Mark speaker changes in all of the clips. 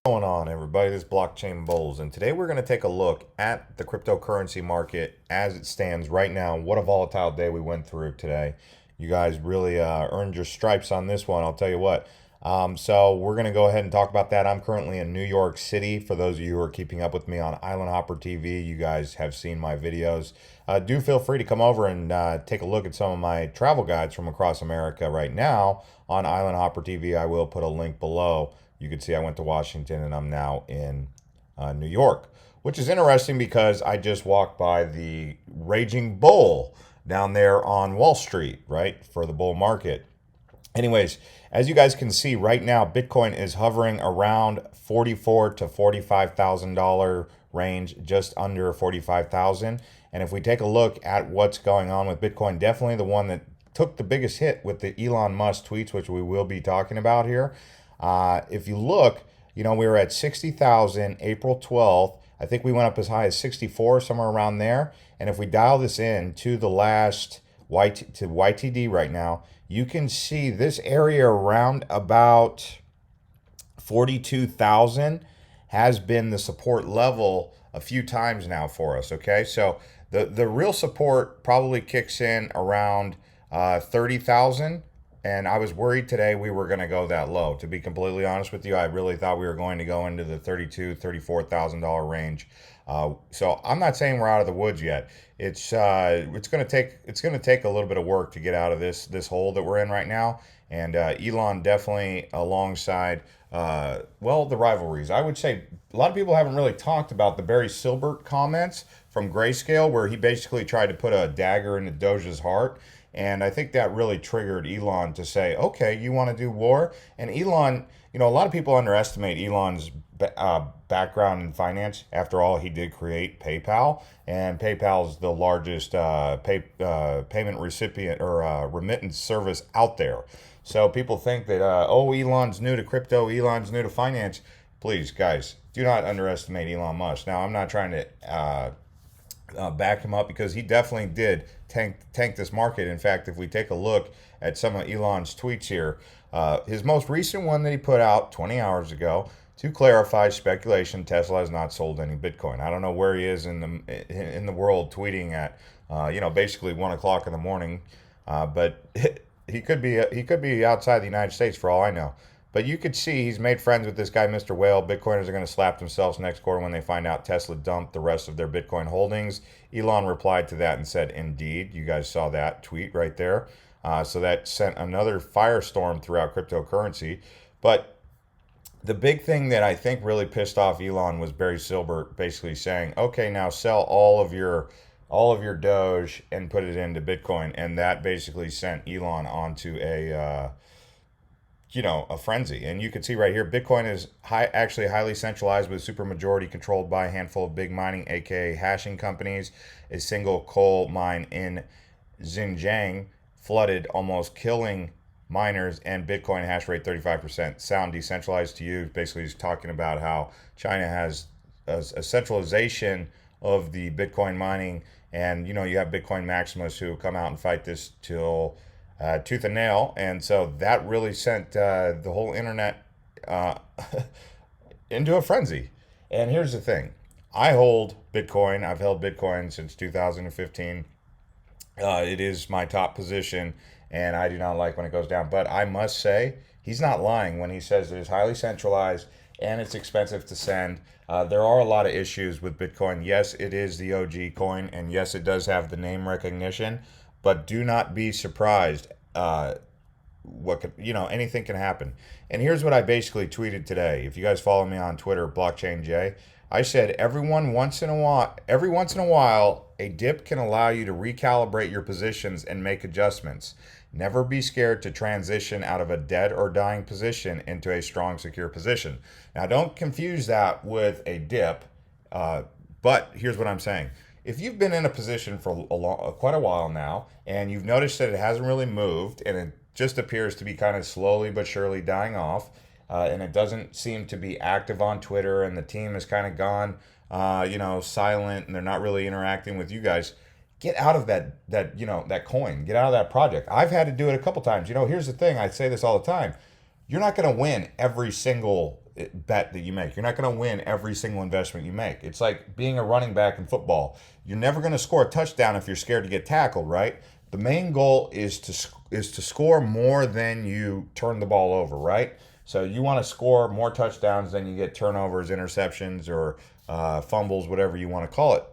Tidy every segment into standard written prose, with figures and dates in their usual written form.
Speaker 1: What's going on, everybody? This is blockchain Bullz, and today we're going to take a look at the cryptocurrency market as it stands right now. What a volatile day we went through today. You guys really earned your stripes on this one, I'll tell you what. So we're going to go ahead and talk about that. I'm currently in New York City. For those of you who are keeping up with me on Island Hopper TV, you guys have seen my videos. Do feel free to come over and take a look at some of my travel guides from across America right now on Island Hopper TV. I will put a link below. You can see I went to Washington and I'm now in New York, which is interesting because I just walked by the Raging Bull down there on Wall Street, right, for the bull market. Anyways, as you guys can see right now, Bitcoin is hovering around $44,000 to $45,000 range, just under 45,000. And if we take a look at what's going on with Bitcoin, definitely the one that took the biggest hit with the Elon Musk tweets, which we will be talking about here. If you look, we were at 60,000 April 12th. I think we went up as high as 64, somewhere around there. And if we dial this in to the last YTD right now, you can see this area around about 42,000 has been the support level a few times now for us. Okay, so the real support probably kicks in around 30,000. And I was worried today we were going to go that low. To be completely honest with you, I really thought we were going to go into the $32,000, $34,000 range. So I'm not saying we're out of the woods yet. It's going to take a little bit of work to get out of this hole that we're in right now. And Elon definitely alongside the rivalries. I would say a lot of people haven't really talked about the Barry Silbert comments from Grayscale, where he basically tried to put a dagger into Doge's heart. And I think that really triggered Elon to say, okay, you want to do war? And Elon, a lot of people underestimate Elon's background in finance. After all, he did create PayPal, and PayPal is the largest payment recipient or remittance service out there. So people think that, Elon's new to crypto, Elon's new to finance. Please, guys, do not underestimate Elon Musk. Now, I'm not trying to back him up, because he definitely did tank this market. In fact, if we take a look at some of Elon's tweets here, his most recent one that he put out 20 hours ago, to clarify speculation, Tesla has not sold any Bitcoin. I don't know where he is in the world tweeting at basically 1 o'clock in the morning, but he could be outside the United States for all I know. But you could see he's made friends with this guy, Mr. Whale. Bitcoiners are going to slap themselves next quarter when they find out Tesla dumped the rest of their Bitcoin holdings. Elon replied to that and said, indeed. You guys saw that tweet right there. So that sent another firestorm throughout cryptocurrency. But the big thing that I think really pissed off Elon was Barry Silbert basically saying, okay, now sell all of your Doge and put it into Bitcoin. And that basically sent Elon onto a frenzy. And you can see right here, Bitcoin is actually highly centralized, with supermajority controlled by a handful of big mining, aka hashing companies. A single coal mine in Xinjiang flooded, almost killing miners, and Bitcoin hash rate 35%. Sound decentralized to you? Basically, he's talking about how China has a centralization of the Bitcoin mining, and you have Bitcoin maximalists who come out and fight this till tooth and nail. And so that really sent the whole internet into a frenzy. And here's the thing. I hold Bitcoin. I've held Bitcoin since 2015. It is my top position, and I do not like when it goes down. But I must say, he's not lying when he says it is highly centralized and it's expensive to send. There are a lot of issues with Bitcoin. Yes, it is the OG coin, and yes, it does have the name recognition. But do not be surprised. Anything can happen. And here's what I basically tweeted today. If you guys follow me on Twitter, Blockchain J, I said every once in a while, a dip can allow you to recalibrate your positions and make adjustments. Never be scared to transition out of a dead or dying position into a strong, secure position. Now, don't confuse that with a dip. But here's what I'm saying. If you've been in a position for quite a while now, and you've noticed that it hasn't really moved, and it just appears to be kind of slowly but surely dying off, and it doesn't seem to be active on Twitter, and the team has kind of gone, silent, and they're not really interacting with you guys, get out of that coin, get out of that project. I've had to do it a couple times. Here's the thing. I say this all the time. You're not going to win every single bet that you make. You're not going to win every single investment you make. It's like being a running back in football. You're never going to score a touchdown if you're scared to get tackled, right? The main goal is to score more than you turn the ball over, right? So you want to score more touchdowns than you get turnovers, interceptions, or fumbles, whatever you want to call it.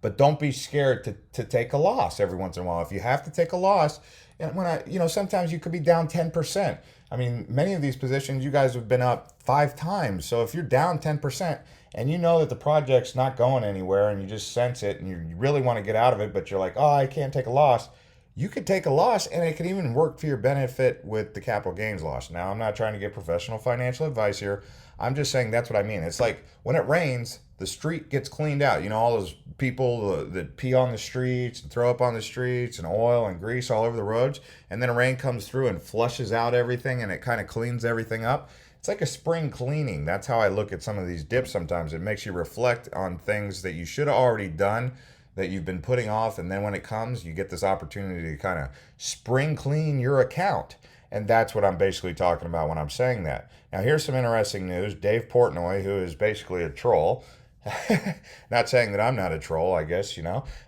Speaker 1: But don't be scared to take a loss every once in a while. If you have to take a loss, and sometimes you could be down 10%. I mean, many of these positions, you guys have been up 5 times. So if you're down 10% and you know that the project's not going anywhere and you just sense it and you really want to get out of it, but you're like, oh, I can't take a loss. You could take a loss and it can even work for your benefit with the capital gains loss. Now, I'm not trying to give professional financial advice here. I'm just saying that's what I mean. It's like when it rains, the street gets cleaned out. You know, all those people that pee on the streets and throw up on the streets and oil and grease all over the roads. And then a rain comes through and flushes out everything and it kind of cleans everything up. It's like a spring cleaning. That's how I look at some of these dips sometimes. It makes you reflect on things that you should have already done that you've been putting off. And then when it comes, you get this opportunity to kind of spring clean your account. And that's what I'm basically talking about when I'm saying that. Now, here's some interesting news. Dave Portnoy, who is basically a troll, not saying that I'm not a troll, I guess,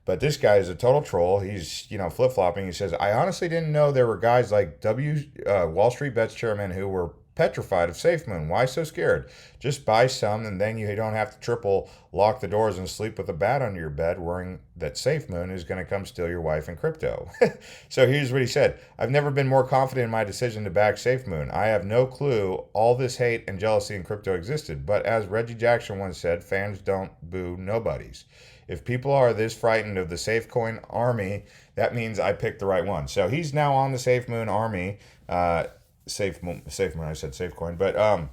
Speaker 1: but this guy is a total troll. He's, flip-flopping. He says, I honestly didn't know there were guys like Wall Street Bets chairman who were petrified of SafeMoon. Why so scared? Just buy some and then you don't have to triple lock the doors and sleep with a bat under your bed worrying that SafeMoon is going to come steal your wife in crypto. So here's what he said. I've never been more confident in my decision to back SafeMoon. I have no clue all this hate and jealousy in crypto existed. But as Reggie Jackson once said, fans don't boo nobodies. If people are this frightened of the SafeCoin army, that means I picked the right one. So he's now on the SafeMoon army. SafeMoon, I said SafeCoin, but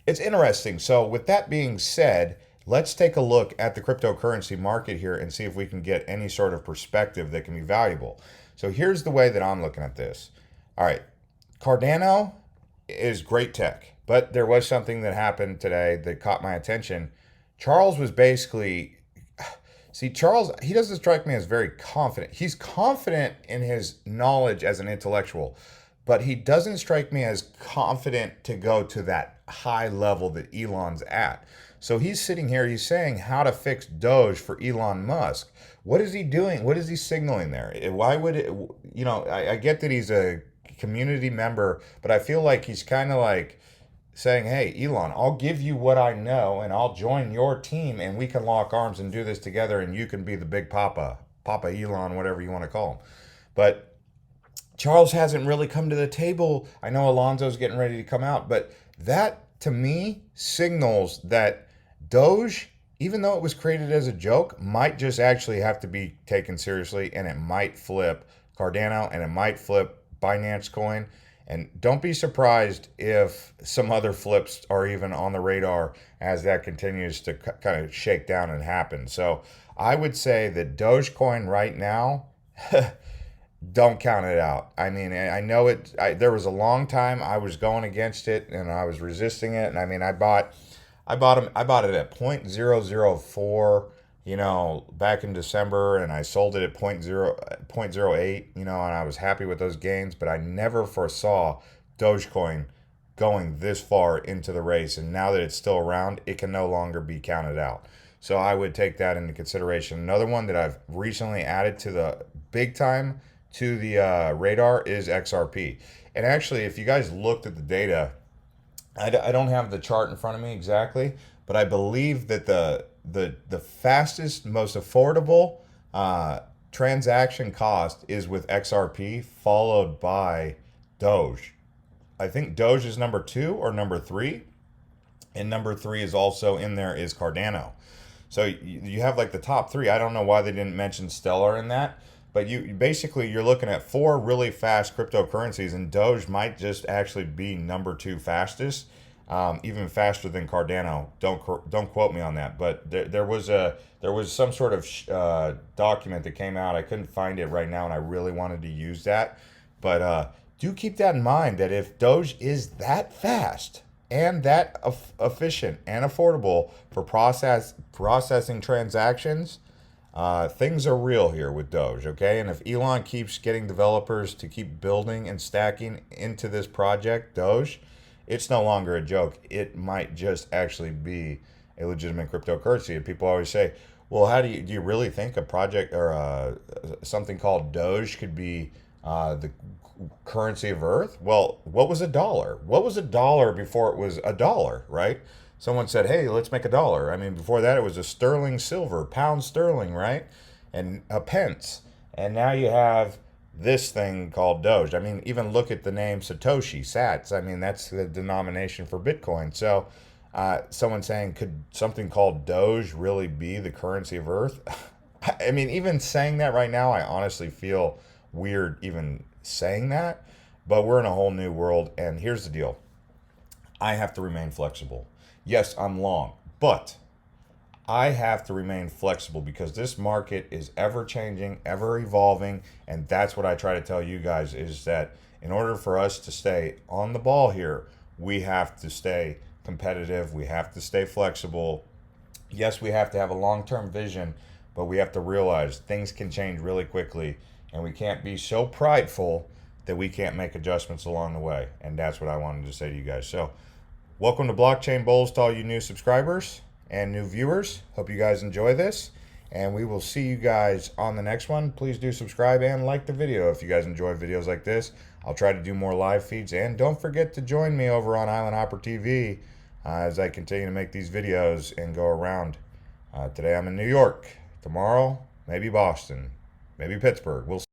Speaker 1: it's interesting. So with that being said, let's take a look at the cryptocurrency market here and see if we can get any sort of perspective that can be valuable. So here's the way that I'm looking at this. All right, Cardano is great tech, but there was something that happened today that caught my attention. Charles was basically, Charles, he doesn't strike me as very confident. He's confident in his knowledge as an intellectual, but he doesn't strike me as confident to go to that high level that Elon's at. So he's sitting here, he's saying how to fix Doge for Elon Musk. What is he doing? What is he signaling there? Why would it, I get that he's a community member, but I feel like he's kind of like saying, hey, Elon, I'll give you what I know and I'll join your team and we can lock arms and do this together and you can be the big Papa Elon, whatever you want to call him. But Charles hasn't really come to the table. I know Alonzo's getting ready to come out, but that to me signals that Doge, even though it was created as a joke, might just actually have to be taken seriously, and it might flip Cardano and it might flip Binance Coin. And don't be surprised if some other flips are even on the radar as that continues to kind of shake down and happen. So I would say that Dogecoin right now, don't count it out. I mean, I know it. There was a long time I was going against it and I was resisting it. And I mean, I bought it at 0.004, back in December, and I sold it at 0.08, and I was happy with those gains. But I never foresaw Dogecoin going this far into the race. And now that it's still around, it can no longer be counted out. So I would take that into consideration. Another one that I've recently added to the big time to the radar is XRP. And actually, if you guys looked at the data, I don't have the chart in front of me exactly, but I believe that the fastest, most affordable transaction cost is with XRP, followed by Doge. I think Doge is number 2 or number 3, and number 3 is also in there is Cardano. So you have like the top 3. I don't know why they didn't mention Stellar in that. But you're looking at 4 really fast cryptocurrencies, and Doge might just actually be number 2 fastest, even faster than Cardano. Don't quote me on that, but there was some sort of document that came out. I couldn't find it right now, and I really wanted to use that. But do keep that in mind that if Doge is that fast and that efficient and affordable for processing transactions, things are real here with Doge, okay? And if Elon keeps getting developers to keep building and stacking into this project, Doge, it's no longer a joke. It might just actually be a legitimate cryptocurrency. And people always say, well, do you really think a project or something called Doge could be the currency of Earth? Well, what was a dollar? What was a dollar before it was a dollar, right? Someone said, hey, let's make a dollar. I mean, before that, it was a sterling silver, pound sterling, right? And a pence. And now you have this thing called Doge. I mean, even look at the name Satoshi, Sats. I mean, that's the denomination for Bitcoin. So, someone saying, could something called Doge really be the currency of Earth? I mean, even saying that right now, I honestly feel weird even saying that. But we're in a whole new world. And here's the deal, I have to remain flexible. Yes, I'm long, but I have to remain flexible because this market is ever changing, ever evolving, and that's what I try to tell you guys is that in order for us to stay on the ball here, we have to stay competitive, we have to stay flexible. Yes, we have to have a long-term vision, but we have to realize things can change really quickly, and we can't be so prideful that we can't make adjustments along the way. And that's what I wanted to say to you guys. So, welcome to Blockchain Bullz to all you new subscribers and new viewers. Hope you guys enjoy this, and we will see you guys on the next one. Please do subscribe and like the video if you guys enjoy videos like this. I'll try to do more live feeds, and don't forget to join me over on Island Hopper TV as I continue to make these videos and go around. Today I'm in New York. Tomorrow, maybe Boston, maybe Pittsburgh. We'll see.